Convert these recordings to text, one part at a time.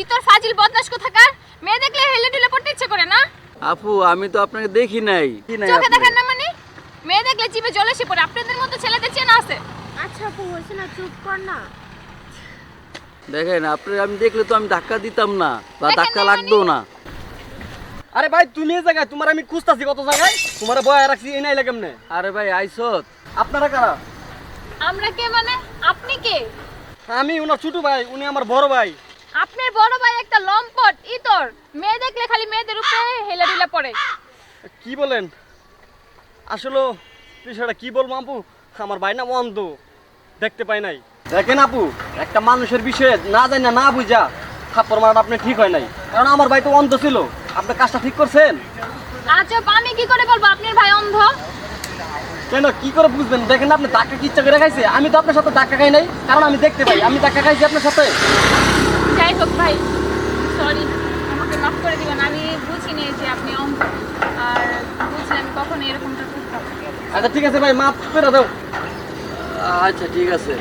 ইতর ফাজিল বদমাশ কোথাকার, মেয়ে দেখলে হেলে ঢুলে পড়তে ইচ্ছে করে না? আপু আমি তো আপনাকে দেখি নাই। চোখে দেখেন না মানে? মেয়ে দেখলে জিভে জল এসে পড়ে। আপনাদের মতো ছেলেদের চেনা আছে? আচ্ছা আপু হয়েছে না, চুপ কর না। দেখেন আপনি, আমি দেখলে তো আমি ধাক্কা দিতাম না বা দেখেন ধাক্কা না লাগতো মানে? না। আরে ভাই তুমি এই জায়গায়, তোমার আমি খুঁজতাছি কত জায়গায়, তোমার বয়া রাখছি এই নাইলে কেমনে? আরে ভাই আইসত। আপনারা কারা? আমরা কে মানে? আপনি কে? আমি ওনার ছোট ভাই, উনি আমার বড় ভাই। আপনার বড় ভাই একটা লম্পট ইতর, মেয়ে দেখলে খালি মেয়েদের উপরে হেলে ঢুলে পড়ে। কি বলেন? আসলে বিষয়টা কি বলবো আপু, আমার ভাই না অন্ধ, দেখতে পাই নাই। দেখেন আপু, একটা মানুষের বিষয়ে না জানি না বুঝা থাপ্পড় মারাটা আপনি ঠিক হয় নাই, কারণ আমার ভাই তো অন্ধ ছিল। আপনি কাজটা ঠিক করছেন? আজব, আমি কি করে বলবো আপনার ভাই অন্ধ? কেন কি করে বুঝবেন? দেখেন আপনি ধাক্কা কি ইচ্ছা করে খাইছে? আমি তো আপনার সাথে ধাক্কা খাই নাই, কারণ আমি দেখতে পাই। আমি ধাক্কা খাইছি আপনার সাথে? যাই হোক ভাই, সরি, আমাকে মাফ করে দিবেন। আমি বুঝিনি যে আপনি অন্ধ, আর বুঝলে আমি কখনো এরকমটা করতাম না। আচ্ছা ঠিক আছে ভাই, মাফ করে দাও। আচ্ছা ঠিক আছে।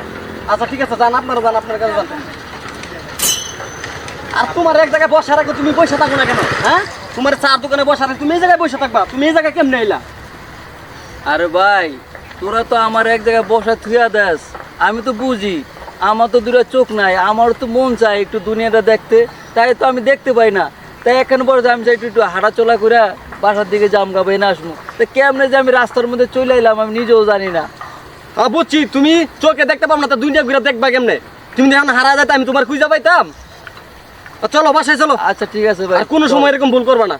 আচ্ছা ঠিক আছে, যান আপনারা, যান আপনার কাছে যান। আর তোমার এক জায়গায় বসা রাখো, তুমি বসে থাকো না কেন? হ্যাঁ, তোমার চার দোকানে বসা রাখো, তুমি এই জায়গায় বসে থাকবা? তুমি এই জায়গায় কেমনে এলা? আরে ভাই তোরা তো আমার এক জায়গায় বসা থুয়া দেস, আমি তো বুঝি। আমার তো দুটো চোখ নাই, আমার তো মন চায় একটু দুনিয়াটা দেখতে, তাই তো আমি দেখতে পাই না। তাই এখন বড় আমি চাই একটু একটু হাঁটা চলা করে বাসার দিকে জাম গাবো এনে আসবো। তা কেমনে যে আমি রাস্তার মধ্যে চলে এলাম আমি নিজেও জানি না। বুঝছি, তুমি চোখে দেখতে পাবো না, তা দুনিয়া ঘুরে দেখবা কেমনে? তুমি যখন হারা যেতে আমি তোমার খুঁজে পাইতাম। চলো বাসায় চলো। আচ্ছা ঠিক আছে ভাই, আর কোনো সময় এরকম ভুল করবা না।